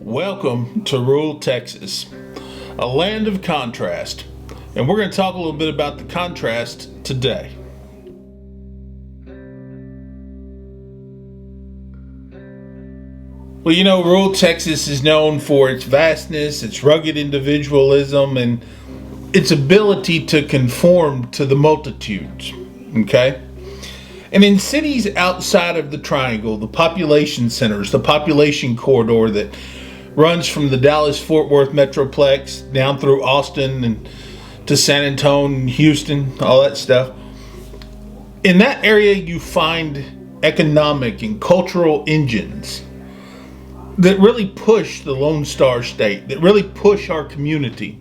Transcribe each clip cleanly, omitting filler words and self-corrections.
Welcome to rural Texas, a land of contrast, and we're going to talk a little bit about the contrast today. Well, rural Texas is known for its vastness, its rugged individualism, and its ability to conform to the multitudes, okay? And in cities outside of the triangle, the population centers, the population corridor that runs from the Dallas-Fort Worth Metroplex down through Austin and to San Antonio and Houston, all that stuff. In that area, you find economic and cultural engines that really push the Lone Star State, that really push our community.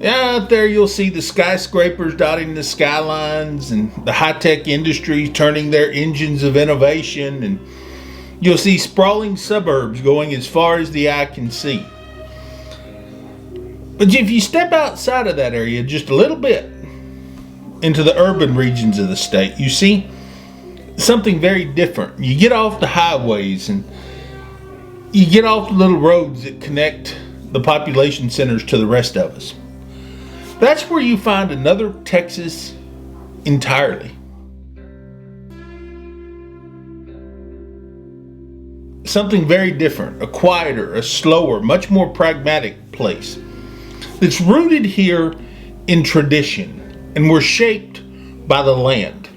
Out there you'll see the skyscrapers dotting the skylines and the high-tech industry turning their engines of innovation, and you'll see sprawling suburbs going as far as the eye can see. But if you step outside of that area just a little bit into the urban regions of the state, you see something very different. You get off the highways and you get off the little roads that connect the population centers to the rest of us. That's where you find another Texas entirely. Something very different, a quieter, a slower, much more pragmatic place that's rooted here in tradition, and we're shaped by the land,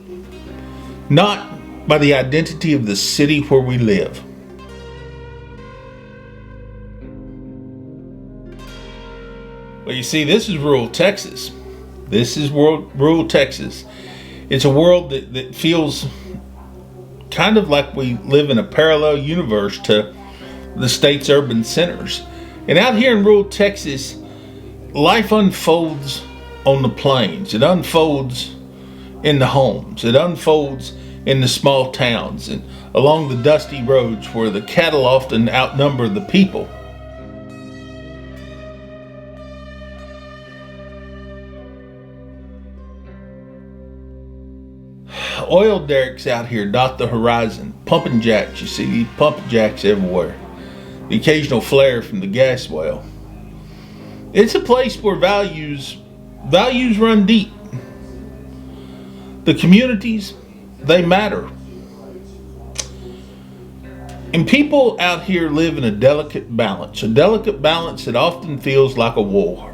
not by the identity of the city where we live. Well, you see, this is rural Texas. This is rural Texas. It's a world that feels kind of like we live in a parallel universe to the state's urban centers. And out here in rural Texas, life unfolds on the plains. It unfolds in the homes. It unfolds in the small towns and along the dusty roads where the cattle often outnumber the people. Oil derricks out here dot the horizon. Pumping jacks, you see these pumping jacks everywhere. The occasional flare from the gas well. It's a place where values run deep. The communities, they matter. And people out here live in a delicate balance that often feels like a war.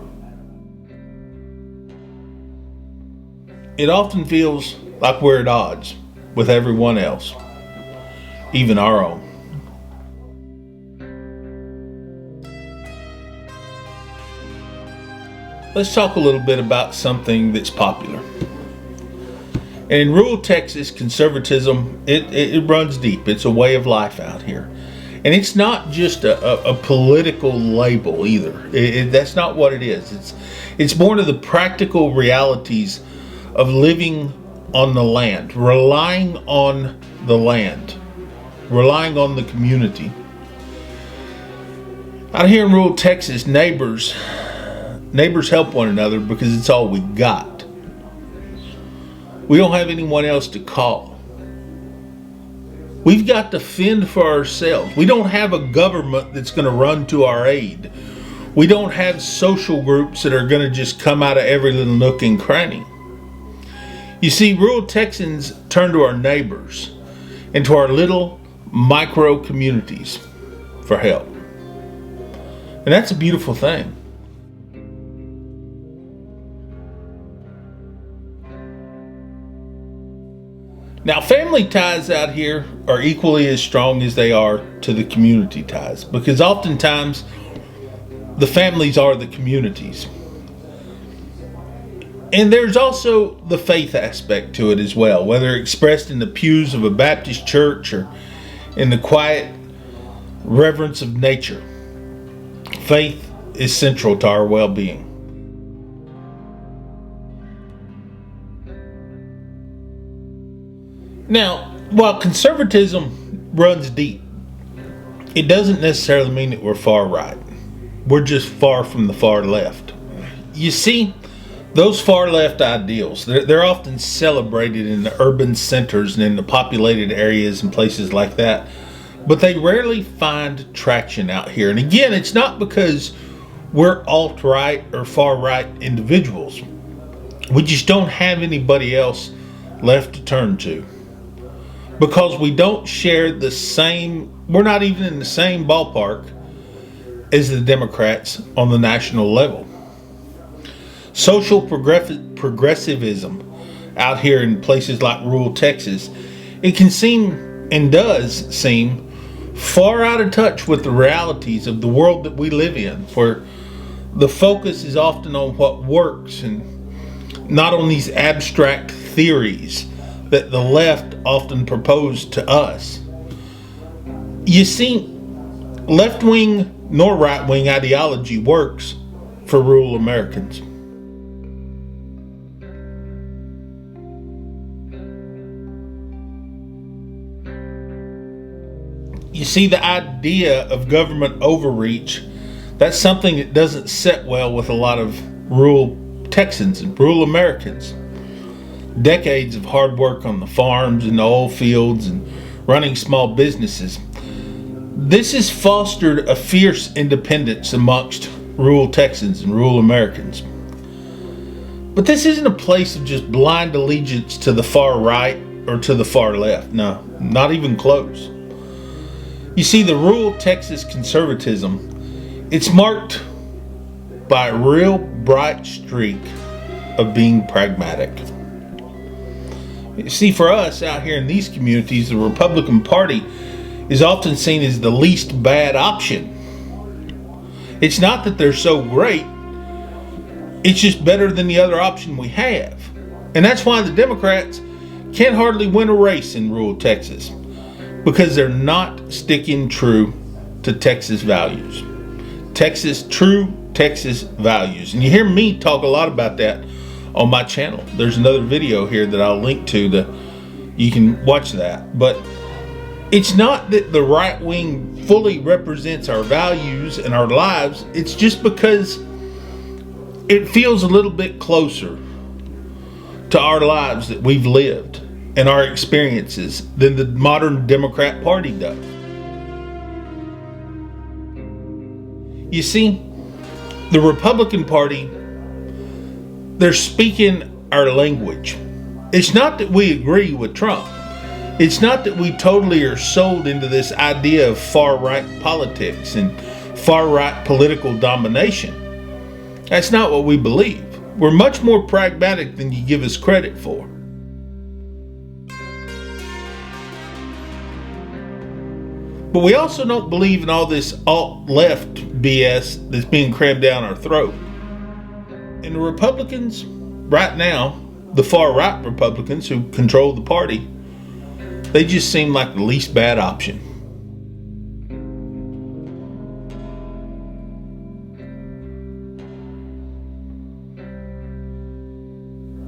It often feels like we're at odds with everyone else, even our own. Let's talk a little bit about something that's popular. And in rural Texas, conservatism, it runs deep. It's a way of life out here. And it's not just a political label either. That's not what it is. It's born of the practical realities of living on the land, relying on the land, relying on the community. Out here in rural Texas, neighbors help one another because it's all we got. We don't have anyone else to call. We've got to fend for ourselves. We don't have a government that's going to run to our aid. We don't have social groups that are going to just come out of every little nook and cranny. You see, rural Texans turn to our neighbors and to our little micro communities for help. And that's a beautiful thing. Now, family ties out here are equally as strong as they are to the community ties, because oftentimes the families are the communities. And there's also the faith aspect to it as well, whether expressed in the pews of a Baptist church or in the quiet reverence of nature. Faith is central to our well-being. Now, while conservatism runs deep, it doesn't necessarily mean that we're far right. We're just far from the far left. You see, Those far left ideals, they're often celebrated in the urban centers and in the populated areas and places like that, but they rarely find traction out here. And again, it's not because we're alt-right or far-right individuals. We just don't have anybody else left to turn to. Because we don't share the same, we're not even in the same ballpark as the Democrats on the national level. Social progressivism out here in places like rural Texas, it can seem and does seem far out of touch with the realities of the world that we live in, where the focus is often on what works and not on these abstract theories that the left often propose to us. You see, left-wing nor right-wing ideology works for rural Americans. You see, the idea of government overreach, that's something that doesn't sit well with a lot of rural Texans and rural Americans. Decades of hard work on the farms and the oil fields and running small businesses. This has fostered a fierce independence amongst rural Texans and rural Americans. But this isn't a place of just blind allegiance to the far right or to the far left. No, not even close. You see, the rural Texas conservatism, it's marked by a real bright streak of being pragmatic. You see, for us out here in these communities, the Republican Party is often seen as the least bad option. It's not that they're so great, it's just better than the other option we have. And that's why the Democrats can't hardly win a race in rural Texas, because they're not sticking true to Texas values. True Texas values. And you hear me talk a lot about that on my channel. There's another video here that I'll link to you can watch that. But it's not that the right wing fully represents our values and our lives. It's just because it feels a little bit closer to our lives that we've lived and our experiences than the modern Democrat Party does. You see, the Republican Party, they're speaking our language. It's not that we agree with Trump. It's not that we totally are sold into this idea of far-right politics and far-right political domination. That's not what we believe. We're much more pragmatic than you give us credit for. But we also don't believe in all this alt-left BS that's being crammed down our throat. And the Republicans, right now, the far-right Republicans who control the party, they just seem like the least bad option.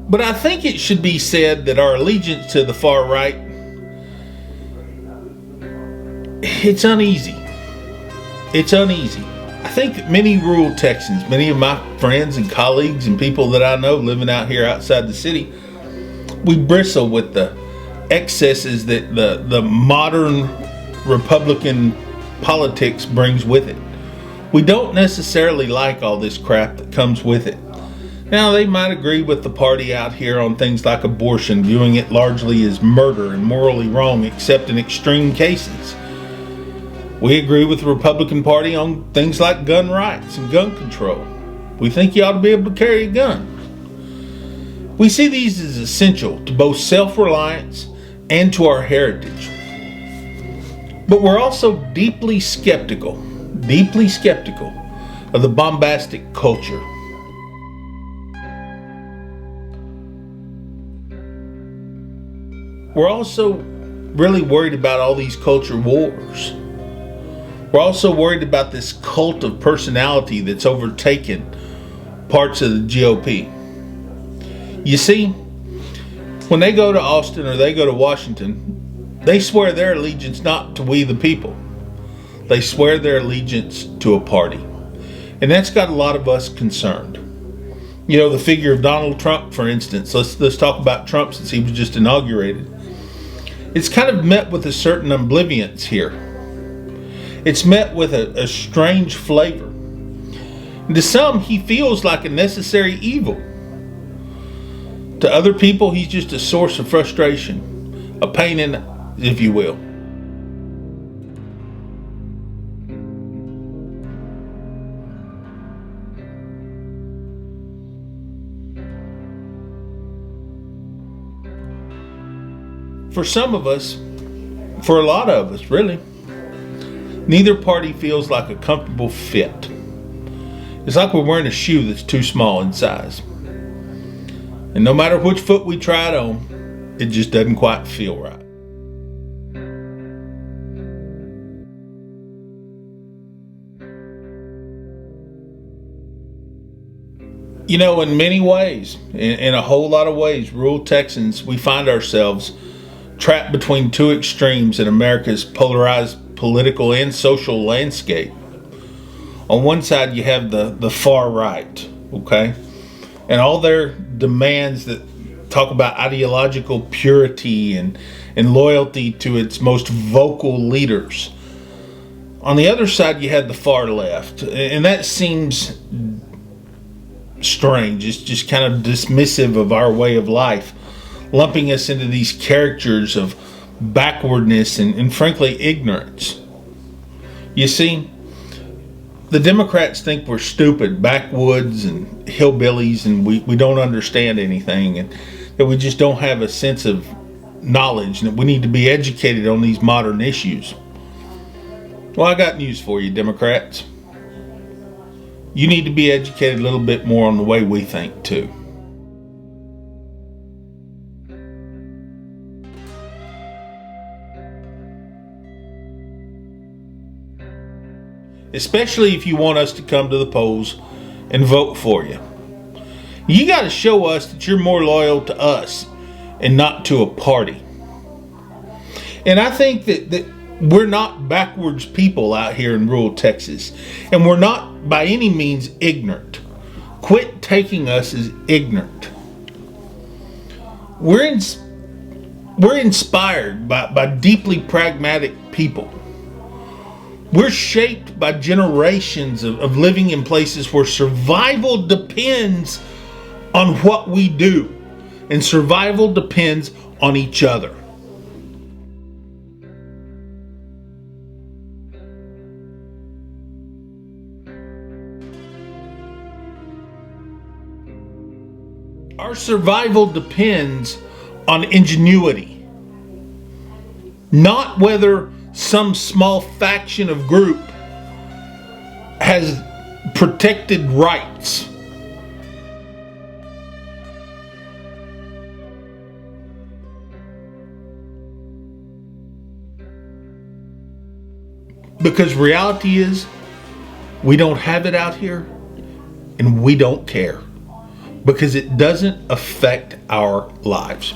But I think it should be said that our allegiance to the far right, it's uneasy. It's uneasy. I think that many rural Texans, many of my friends and colleagues and people that I know living out here outside the city, we bristle with the excesses that the modern Republican politics brings with it. We don't necessarily like all this crap that comes with it. Now, they might agree with the party out here on things like abortion, viewing it largely as murder and morally wrong except in extreme cases. We agree with the Republican Party on things like gun rights and gun control. We think you ought to be able to carry a gun. We see these as essential to both self-reliance and to our heritage. But we're also deeply skeptical of the bombastic culture. We're also really worried about all these culture wars. We're also worried about this cult of personality that's overtaken parts of the GOP. You see, when they go to Austin or they go to Washington, they swear their allegiance not to we the people. They swear their allegiance to a party. And that's got a lot of us concerned. You know, the figure of Donald Trump, for instance. Let's talk about Trump since he was just inaugurated. It's kind of met with a certain oblivience here. It's met with a strange flavor. And to some, he feels like a necessary evil. To other people, he's just a source of frustration, a pain in, if you will. For some of us, for a lot of us, really, neither party feels like a comfortable fit. It's like we're wearing a shoe that's too small in size. And no matter which foot we try it on, it just doesn't quite feel right. You know, in many ways, in a whole lot of ways, rural Texans, we find ourselves trapped between two extremes in America's polarized political and social landscape. On one side, you have the far right, okay? And all their demands that talk about ideological purity and loyalty to its most vocal leaders. On the other side, you have the far left. And that seems strange. It's just kind of dismissive of our way of life, lumping us into these caricatures of backwardness and frankly, ignorance. You see, the Democrats think we're stupid, backwoods and hillbillies, and we don't understand anything, and that we just don't have a sense of knowledge, and that we need to be educated on these modern issues. Well, I got news for you, Democrats. You need to be educated a little bit more on the way we think, too. Especially if you want us to come to the polls and vote for you. You got to show us that you're more loyal to us and not to a party. And I think that we're not backwards people out here in rural Texas. And we're not by any means ignorant. Quit taking us as ignorant. We're inspired by deeply pragmatic people. We're shaped by generations of living in places where survival depends on what we do, and survival depends on each other. Our survival depends on ingenuity, not whether some small faction of group has protected rights. Because reality is, we don't have it out here, and we don't care, because it doesn't affect our lives.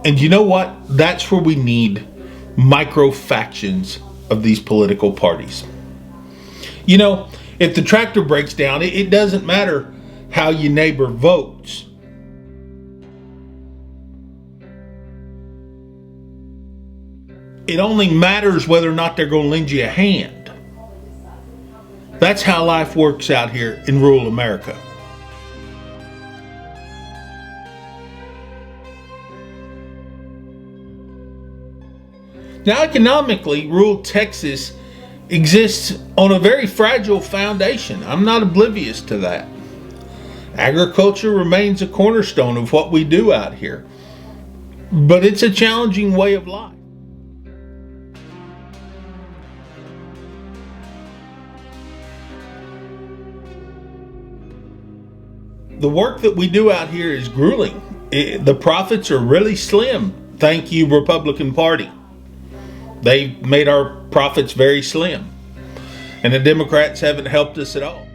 And you know what? That's where we need micro factions of these political parties. You know, if the tractor breaks down, it doesn't matter how your neighbor votes. It only matters whether or not they're going to lend you a hand. That's how life works out here in rural America. Now, economically, rural Texas exists on a very fragile foundation. I'm not oblivious to that. Agriculture remains a cornerstone of what we do out here, but it's a challenging way of life. The work that we do out here is grueling. The profits are really slim. Thank you, Republican Party. They've made our profits very slim. And the Democrats haven't helped us at all.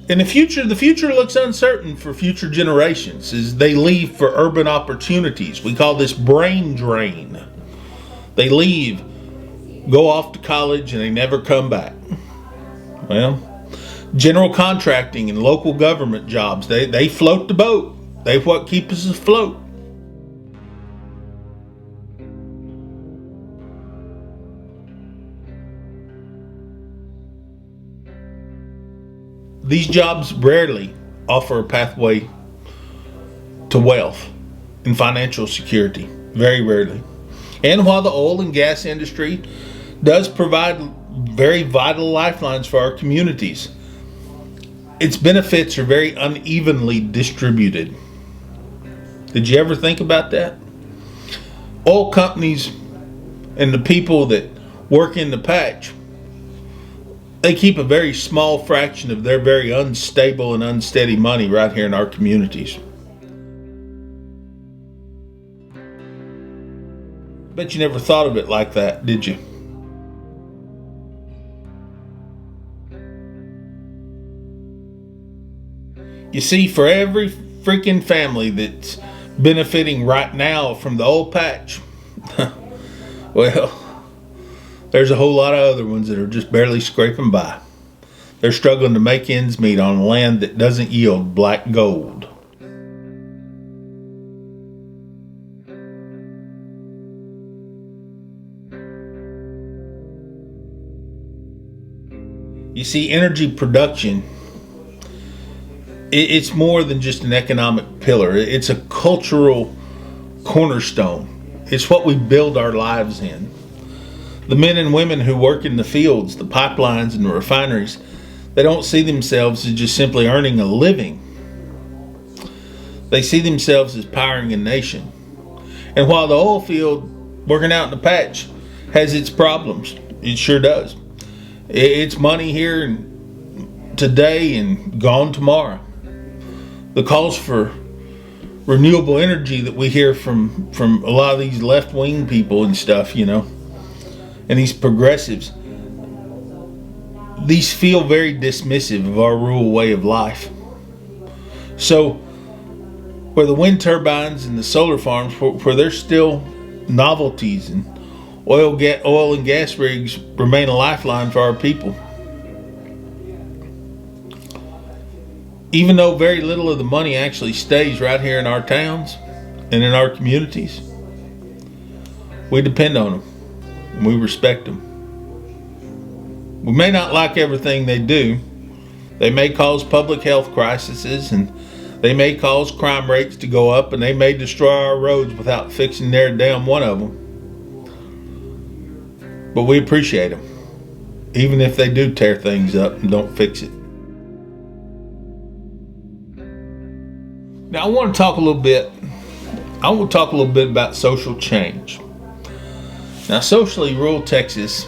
In the future looks uncertain for future generations as they leave for urban opportunities. We call this brain drain. They leave, go off to college, and they never come back. Well, general contracting and local government jobs, they float the boat. They what keep us afloat. These jobs rarely offer a pathway to wealth and financial security. Very rarely. And while the oil and gas industry does provide very vital lifelines for our communities, its benefits are very unevenly distributed. Did you ever think about that? Oil companies and the people that work in the patch, they keep a very small fraction of their very unstable and unsteady money right here in our communities. Bet you never thought of it like that, did you? You see, for every freaking family that's benefiting right now from the oil patch, well, there's a whole lot of other ones that are just barely scraping by. They're struggling to make ends meet on land that doesn't yield black gold. You see, energy production, it's more than just an economic pillar. It's a cultural cornerstone. It's what we build our lives in. The men and women who work in the fields, the pipelines, and the refineries, they don't see themselves as just simply earning a living. They see themselves as powering a nation. And while the oil field, working out in the patch, has its problems, it sure does. It's money here and today and gone tomorrow. The calls for renewable energy that we hear from a lot of these left-wing people and stuff, and these progressives, these feel very dismissive of our rural way of life. So where the wind turbines and the solar farms, where there's still novelties and oil and gas rigs remain a lifeline for our people. Even though very little of the money actually stays right here in our towns and in our communities, we depend on them and we respect them. We may not like everything they do. They may cause public health crises, and they may cause crime rates to go up, and they may destroy our roads without fixing their damn one of them. But we appreciate them, even if they do tear things up and don't fix it. Now I want to talk a little bit about social change. Now socially, rural Texas,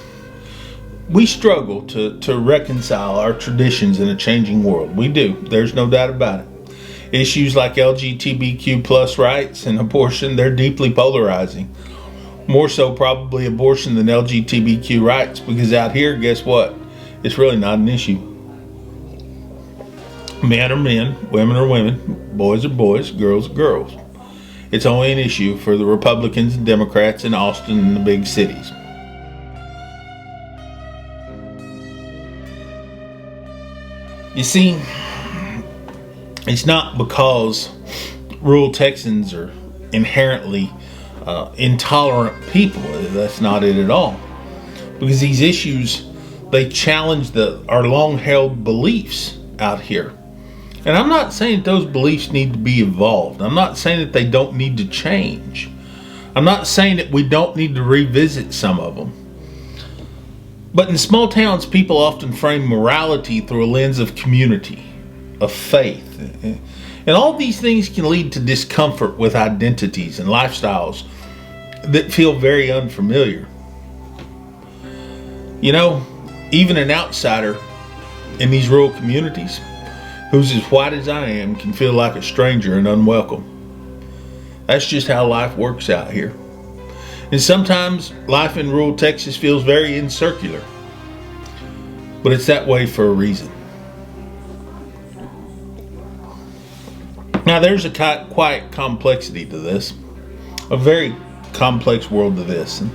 we struggle to reconcile our traditions in a changing world. We do. There's no doubt about it. Issues like LGBTQ plus rights and abortion, they're deeply polarizing. More so probably abortion than LGBTQ rights, because out here, guess what? It's really not an issue. Men are men, women are women, boys are boys, girls are girls. It's only an issue for the Republicans and Democrats in Austin and the big cities. You see, it's not because rural Texans are inherently intolerant people. That's not it at all. Because these issues, they challenge our long-held beliefs out here. And I'm not saying that those beliefs need to be evolved. I'm not saying that they don't need to change. I'm not saying that we don't need to revisit some of them. But in small towns, people often frame morality through a lens of community, of faith. And all these things can lead to discomfort with identities and lifestyles that feel very unfamiliar. Even an outsider in these rural communities who's as white as I am can feel like a stranger and unwelcome. That's just how life works out here. And sometimes life in rural Texas feels very incircular. But it's that way for a reason. Now there's a quiet complexity to this. A very complex world to this. And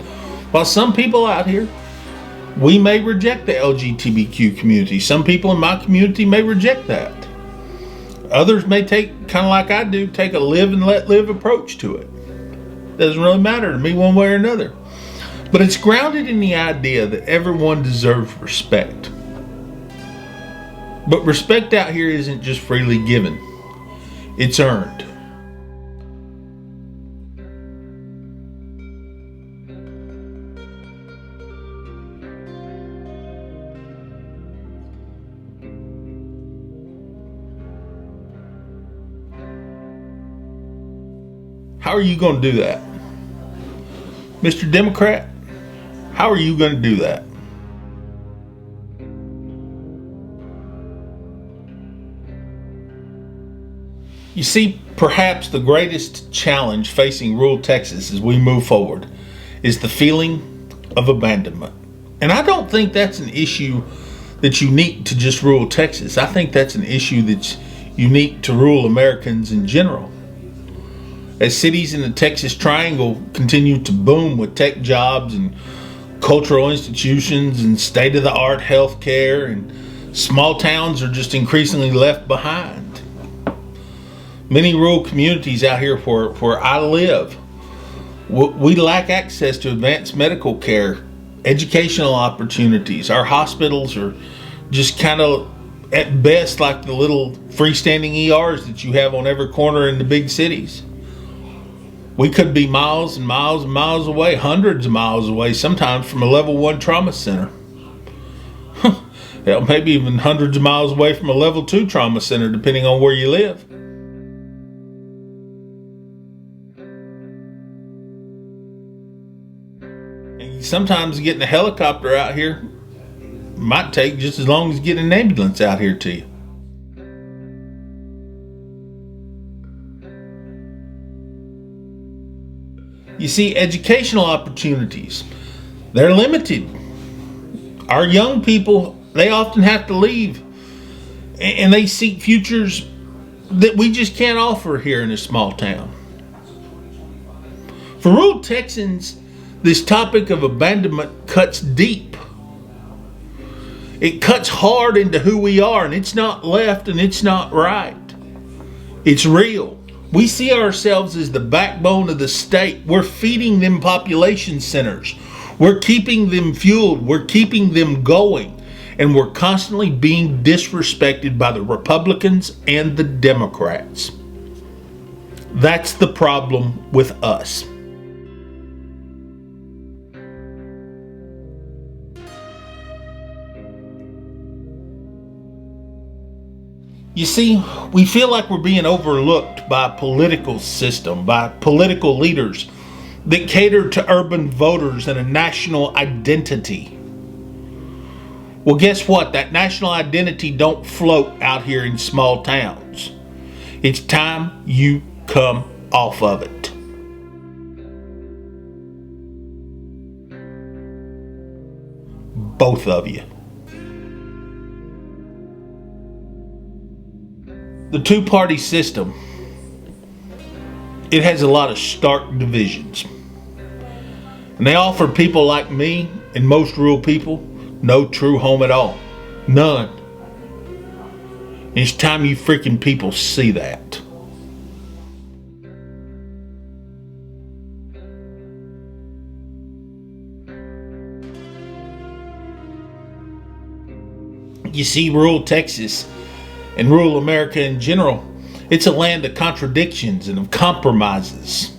While some people out here, we may reject the LGBTQ community. Some people in my community may reject that. Others may take, kind of like I do, take a live and let live approach to it. Doesn't really matter to me one way or another. But it's grounded in the idea that everyone deserves respect. But respect out here isn't just freely given. It's earned. How are you going to do that? Mr. Democrat, how are you going to do that? You see, perhaps the greatest challenge facing rural Texas as we move forward is the feeling of abandonment. And I don't think that's an issue that's unique to just rural Texas. I think that's an issue that's unique to rural Americans in general. As cities in the Texas Triangle continue to boom with tech jobs and cultural institutions and state-of-the-art healthcare, and small towns are just increasingly left behind. Many rural communities out here where I live, we lack access to advanced medical care, educational opportunities. Our hospitals are just kind of, at best, like the little freestanding ERs that you have on every corner in the big cities. We could be miles and miles and miles away, hundreds of miles away, sometimes from a level 1 trauma center. Hell, maybe even hundreds of miles away from a level 2 trauma center, depending on where you live. And sometimes getting a helicopter out here might take just as long as getting an ambulance out here to you. You see, educational opportunities, they're limited. Our young people, they often have to leave, and they seek futures that we just can't offer here in a small town. For rural Texans, this topic of abandonment cuts deep. It cuts hard into who we are, and it's not left and it's not right. It's real. We see ourselves as the backbone of the state. We're feeding them population centers. We're keeping them fueled. We're keeping them going. And we're constantly being disrespected by the Republicans and the Democrats. That's the problem with us. You see, we feel like we're being overlooked by a political system, by political leaders that cater to urban voters and a national identity. Well, guess what? That national identity don't float out here in small towns. It's time you come off of it. Both of you. The two-party system, it has a lot of stark divisions. And they offer people like me and most rural people no true home at all. None. And it's time you freaking people see that. You see, rural Texas and rural America in general, it's a land of contradictions and of compromises.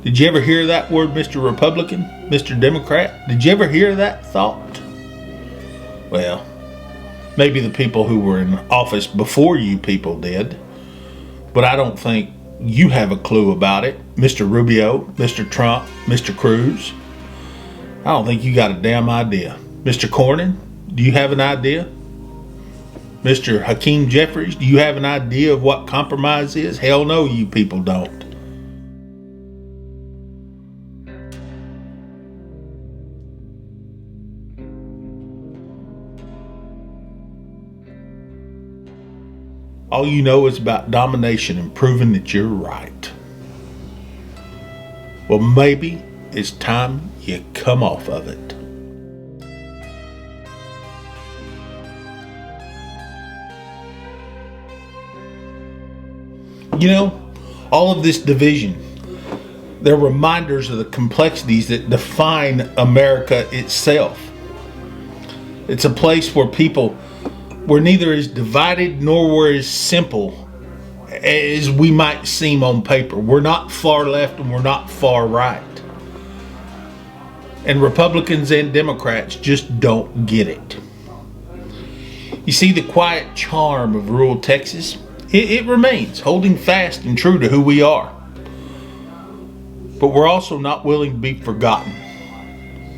Did you ever hear that word, Mr. Republican, Mr. Democrat? Did you ever hear that thought? Well, maybe the people who were in office before you people did, but I don't think you have a clue about it. Mr. Rubio, Mr. Trump, Mr. Cruz, I don't think you got a damn idea. Mr. Cornyn, do you have an idea? Mr. Hakeem Jeffries, do you have an idea of what compromise is? Hell no, you people don't. All you know is about domination and proving that you're right. Well, maybe it's time you come off of it. You know, all of this division, they're reminders of the complexities that define America itself. It's a place where we're neither as divided nor we're as simple as we might seem on paper. We're not far left and we're not far right. And Republicans and Democrats just don't get it. You see, the quiet charm of rural Texas, it remains, holding fast and true to who we are. But we're also not willing to be forgotten.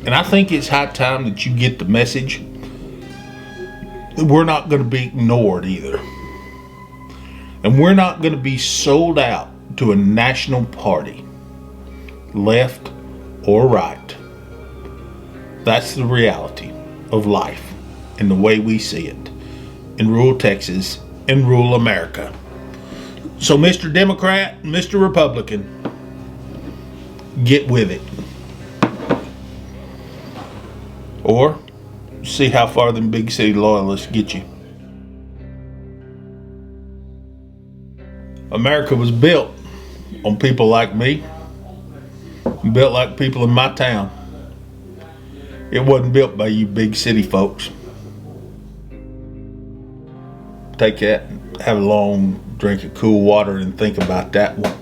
And I think it's high time that you get the message. We're not going to be ignored either. And we're not going to be sold out to a national party, left or right. That's the reality of life and the way we see it in rural Texas and rural America. So Mr. Democrat, Mr. Republican, get with it. Or see how far them big city loyalists get you. America was built on people like me, built like people in my town. It wasn't built by you big city folks. Take that, have a long drink of cool water and think about that one.